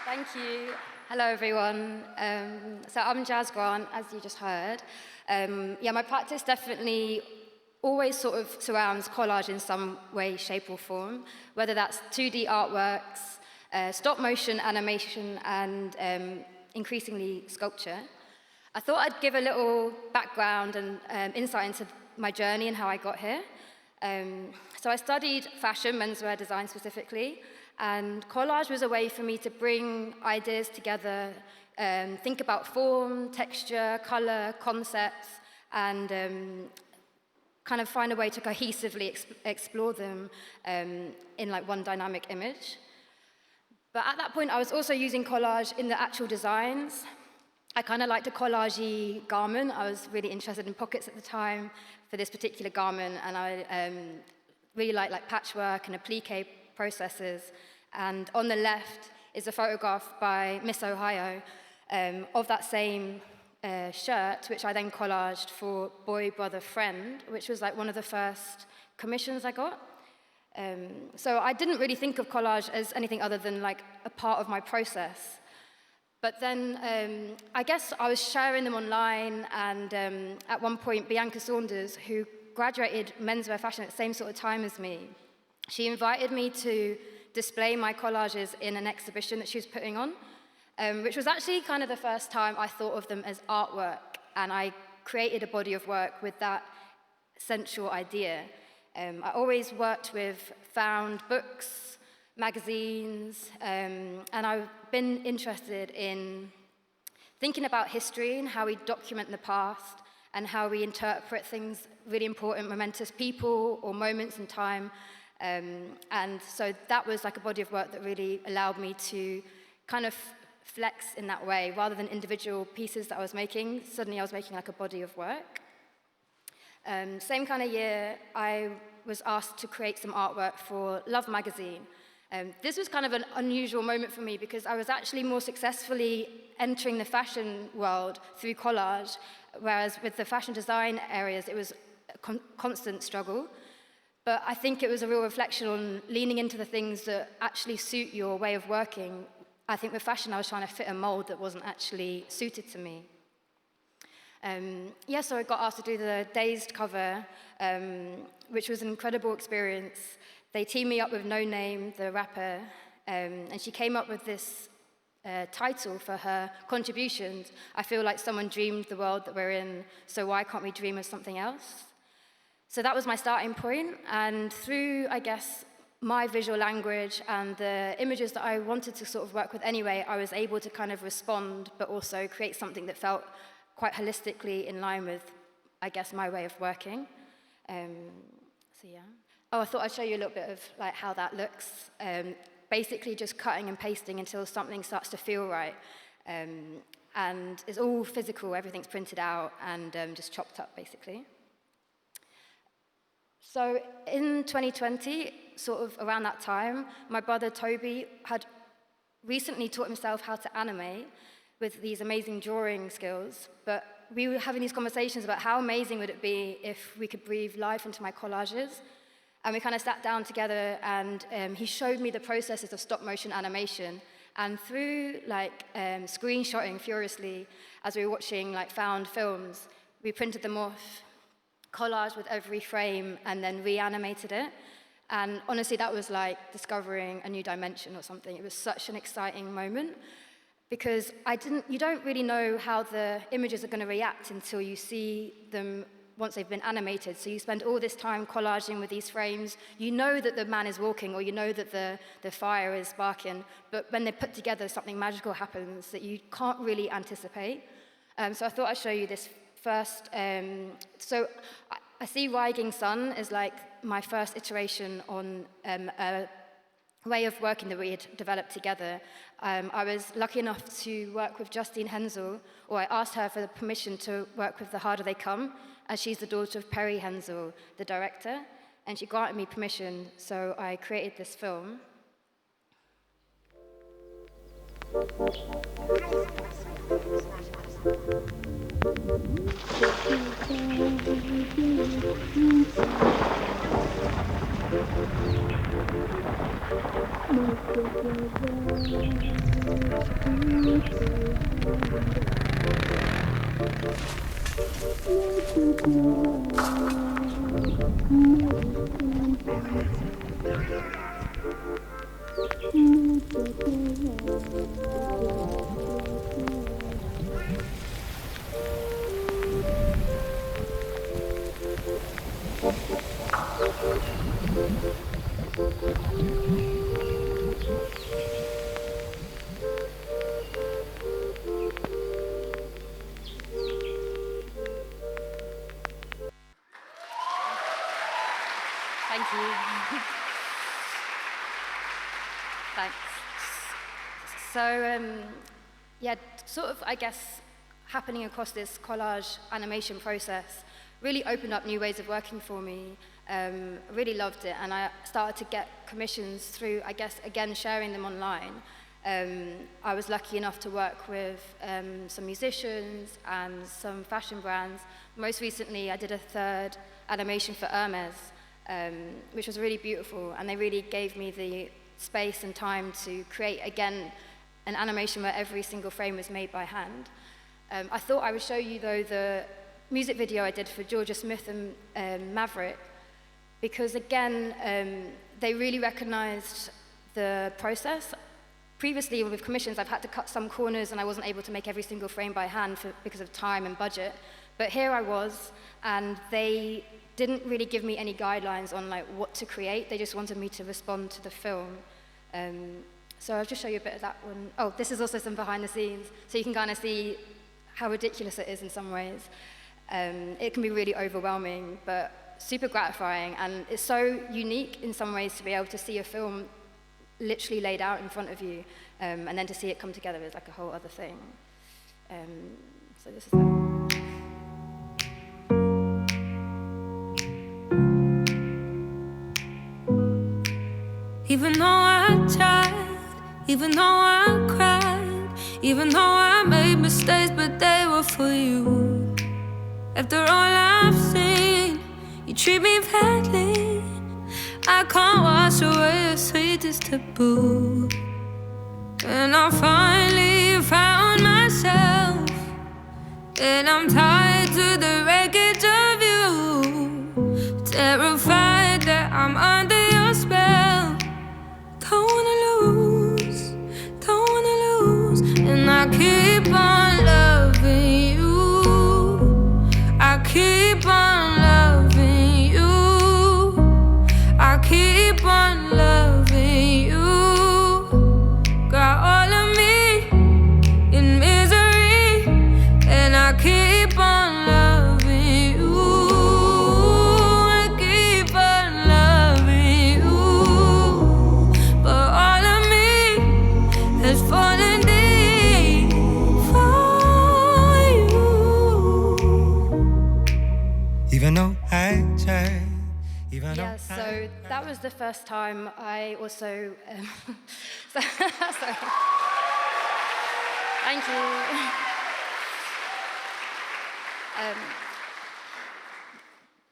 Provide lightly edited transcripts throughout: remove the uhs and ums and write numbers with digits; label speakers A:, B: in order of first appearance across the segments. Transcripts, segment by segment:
A: Thank you. Hello, everyone. So I'm Jazz Grant, as you just heard. My practice definitely always sort of surrounds collage in some way, shape, or form, whether that's 2D artworks, stop motion animation, and increasingly sculpture. I thought I'd give a little background and insight into my journey and how I got here. So I studied fashion, menswear design specifically, and collage was a way for me to bring ideas together, think about form, texture, color, concepts, and kind of find a way to cohesively explore them in like one dynamic image. But at that point, I was also using collage in the actual designs. I kind of liked a collage-y garment. I was really interested in pockets at the time for this particular garment, and I really liked like patchwork and applique processes. And on the left is a photograph by Miss Ohio of that same shirt, which I then collaged for Boy, Brother, Friend, which was like one of the first commissions I got. So I didn't really think of collage as anything other than like a part of my process. But then I guess I was sharing them online, and at one point, Bianca Saunders, who graduated menswear fashion at the same sort of time as me, she invited me to display my collages in an exhibition that she was putting on, which was actually kind of the first time I thought of them as artwork, and I created a body of work with that central idea. I always worked with found books, magazines, and I've been interested in thinking about history and how we document the past and how we interpret things, really important, momentous people or moments in time. And so that was like a body of work that really allowed me to kind of flex in that way. Rather than individual pieces that I was making, suddenly I was making like a body of work. Same kind of year, I was asked to create some artwork for Love magazine. This was kind of an unusual moment for me because I was actually more successfully entering the fashion world through collage, whereas with the fashion design areas, it was a constant struggle. But I think it was a real reflection on leaning into the things that actually suit your way of working. I think with fashion, I was trying to fit a mold that wasn't actually suited to me. So I got asked to do the Dazed cover, which was an incredible experience. They teamed me up with No Name, the rapper, and she came up with this title for her contributions. I feel like someone dreamed the world that we're in, so why can't we dream of something else? So that was my starting point, and through, I guess, my visual language and the images that I wanted to sort of work with anyway, I was able to kind of respond, but also create something that felt quite holistically in line with, I guess, my way of working. Oh, I thought I'd show you a little bit of like how that looks. Basically just cutting and pasting until something starts to feel right. And it's all physical, everything's printed out and just chopped up, basically. So in 2020, sort of around that time, my brother Toby had recently taught himself how to animate with these amazing drawing skills, but we were having these conversations about how amazing would it be if we could breathe life into my collages. And we kind of sat down together, and he showed me the processes of stop motion animation. And through like screenshotting furiously as we were watching like found films, we printed them off, collaged with every frame, and then reanimated it. And honestly, that was like discovering a new dimension or something. It was such an exciting moment because you don't really know how the images are going to react until you see them once they've been animated. So you spend all this time collaging with these frames. You know that the man is walking, or you know that the fire is sparking, but when they're put together, something magical happens that you can't really anticipate. So I thought I'd show you this first. So I see Rising Sun as like my first iteration on a way of working that we had developed together. I was lucky enough to work with Justine Hensel, or I asked her for the permission to work with The Harder They Come, as she's the daughter of Perry Hensel, the director, and she granted me permission, so I created this film. Thank you. Thanks. So, yeah, sort of, I guess, happening across this collage animation process really opened up new ways of working for me. I really loved it, and I started to get commissions through, I guess, again, sharing them online. I was lucky enough to work with some musicians and some fashion brands. Most recently, I did a third animation for Hermes, which was really beautiful, and they really gave me the space and time to create, again, an animation where every single frame was made by hand. I thought I would show you, though, the music video I did for Georgia Smith and Maverick, because, again, they really recognized the process. Previously, with commissions, I've had to cut some corners, and I wasn't able to make every single frame by hand because of time and budget. But here I was, and they didn't really give me any guidelines on like what to create. They just wanted me to respond to the film. So I'll just show you a bit of that one. Oh, this is also some behind the scenes, so you can kind of see how ridiculous it is in some ways. It can be really overwhelming, but super gratifying, and it's so unique in some ways to be able to see a film literally laid out in front of you, and then to see it come together is like a whole other thing. So this is that.
B: Even though I tried, even though I cried, even though I made mistakes, but they were for you. After all I've seen, you treat me badly. I can't wash away your sweetest taboo. And I finally found myself, and I'm tied to the wreckage of you, terrified that I'm under your spell. Don't wanna lose, don't wanna lose. And I keep on loving you, I keep on loving you, I keep on loving you. Got all of me in misery, and I keep on loving you, I keep on loving you. But all of me has fallen deep for you.
C: Even though I tried.
A: Yeah, so that was the first time I also, thank you.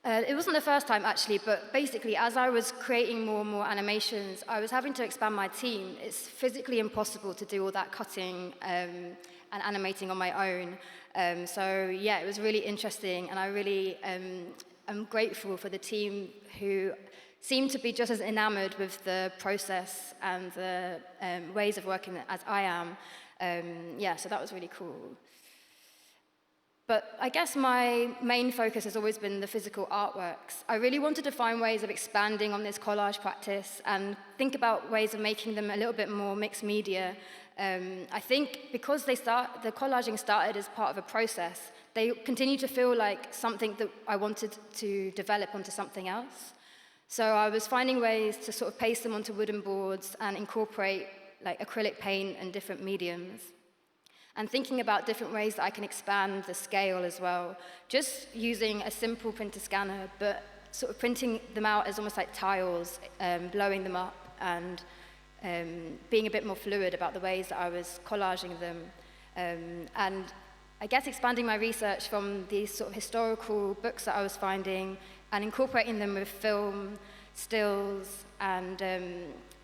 A: It wasn't the first time, actually, but basically, as I was creating more and more animations, I was having to expand my team. It's physically impossible to do all that cutting and animating on my own. So yeah, it was really interesting, and I really I'm grateful for the team who seem to be just as enamored with the process and the ways of working as I am. Yeah, so that was really cool. But I guess my main focus has always been the physical artworks. I really wanted to find ways of expanding on this collage practice and think about ways of making them a little bit more mixed media. I think because the collaging started as part of a process, they continue to feel like something that I wanted to develop onto something else. So I was finding ways to sort of paste them onto wooden boards and incorporate like acrylic paint and different mediums. And thinking about different ways that I can expand the scale as well, just using a simple printer scanner, but sort of printing them out as almost like tiles, blowing them up, and being a bit more fluid about the ways that I was collaging them. And I guess expanding my research from these sort of historical books that I was finding and incorporating them with film, stills, and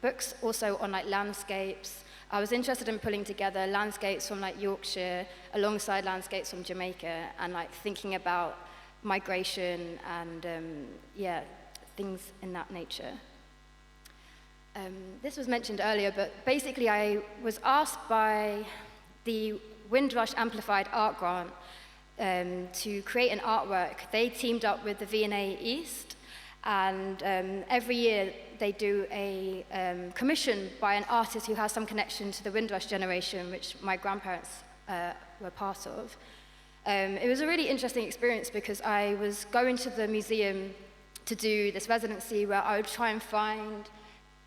A: books also on like landscapes, I was interested in pulling together landscapes from like Yorkshire alongside landscapes from Jamaica and like thinking about migration and yeah, things in that nature. This was mentioned earlier, but basically I was asked by the Windrush Amplified Art Grant to create an artwork. They teamed up with the V&A East, and every year they do a commission by an artist who has some connection to the Windrush generation, which my grandparents were part of. It was a really interesting experience because I was going to the museum to do this residency where I would try and find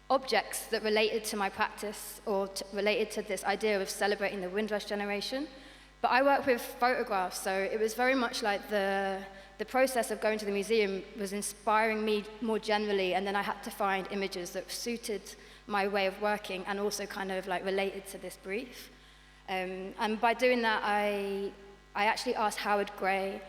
A: objects that related to my practice or related to this idea of celebrating the Windrush generation. But I work with photographs, so it was very much like the process of going to the museum was inspiring me more generally, and then I had to find images that suited my way of working and also kind of like related to this brief. And by doing that, I actually asked Howard Gray,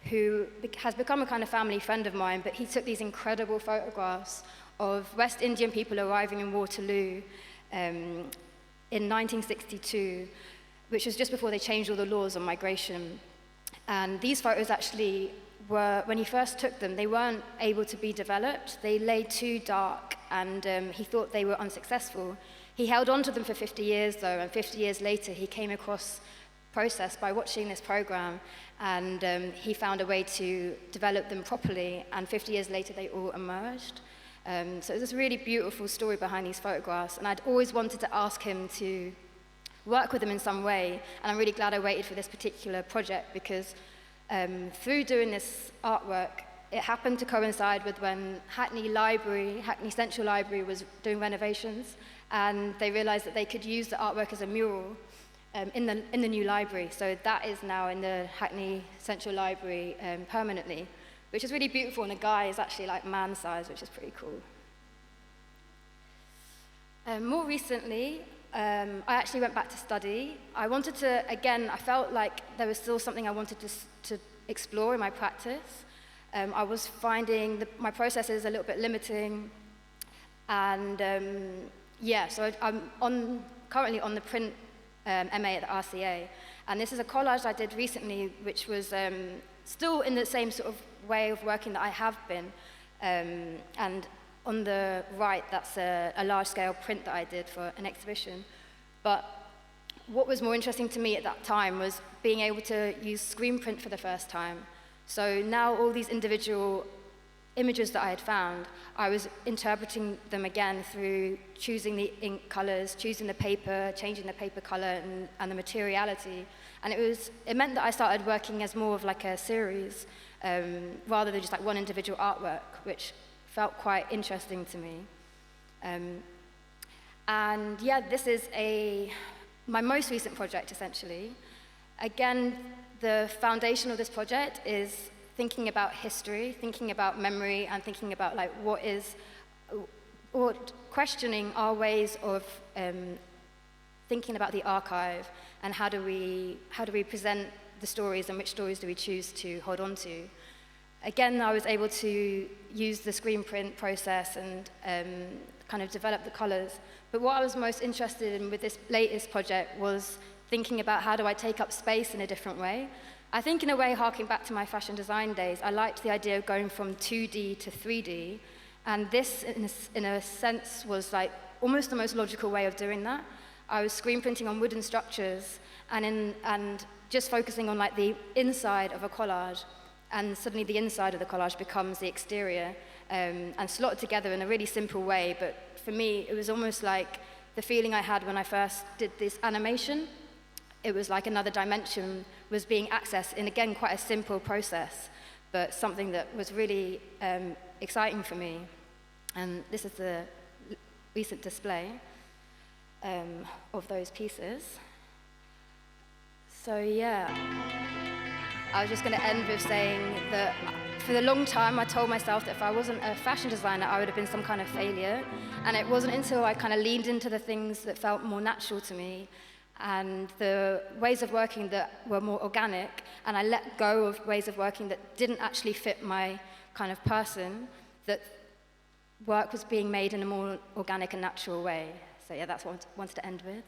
A: who has become a kind of family friend of mine, but he took these incredible photographs of West Indian people arriving in Waterloo in 1962, which was just before they changed all the laws on migration. And these photos actually were, when he first took them, they weren't able to be developed. They lay too dark, and he thought they were unsuccessful. He held on to them for 50 years, though, and 50 years later, he came across process by watching this program, and he found a way to develop them properly, and 50 years later, they all emerged. So there's a really beautiful story behind these photographs, and I'd always wanted to ask him to work with them in some way, and I'm really glad I waited for this particular project because through doing this artwork, it happened to coincide with when Hackney Central Library was doing renovations, and they realized that they could use the artwork as a mural in the new library. So that is now in the Hackney Central Library permanently, which is really beautiful, and the guy is actually like man-sized, which is pretty cool. More recently, I actually went back to study. I wanted to, again, I felt like there was still something I wanted to explore in my practice. I was finding my processes a little bit limiting, and yeah, so I'm currently on the print MA at the RCA, and this is a collage I did recently, which was still in the same sort of way of working that I have been. And on the right, that's a large-scale print that I did for an exhibition. But what was more interesting to me at that time was being able to use screen print for the first time. So now all these individual images that I had found, I was interpreting them again through choosing the ink colors, choosing the paper, changing the paper color and the materiality. And it meant that I started working as more of like a series, rather than just like one individual artwork, which felt quite interesting to me. And yeah, this is my most recent project, essentially. Again, the foundation of this project is thinking about history, thinking about memory, and thinking about like or questioning our ways of thinking about the archive, and how do we present the stories, and which stories do we choose to hold on to. Again, I was able to use the screen print process and kind of develop the colors. But what I was most interested in with this latest project was thinking about how do I take up space in a different way. I think in a way, harking back to my fashion design days, I liked the idea of going from 2D to 3D, and this, in a sense, was like almost the most logical way of doing that. I was screen printing on wooden structures and just focusing on like the inside of a collage, and suddenly the inside of the collage becomes the exterior, and slotted together in a really simple way. But for me, it was almost like the feeling I had when I first did this animation. It was like another dimension was being accessed in, again, quite a simple process, but something that was really exciting for me. And this is the recent display of those pieces. So yeah, I was just going to end with saying that for a long time I told myself that if I wasn't a fashion designer, I would have been some kind of failure. And it wasn't until I kind of leaned into the things that felt more natural to me, and the ways of working that were more organic, and I let go of ways of working that didn't actually fit my kind of person, that work was being made in a more organic and natural way. So yeah, that's what I wanted to end with.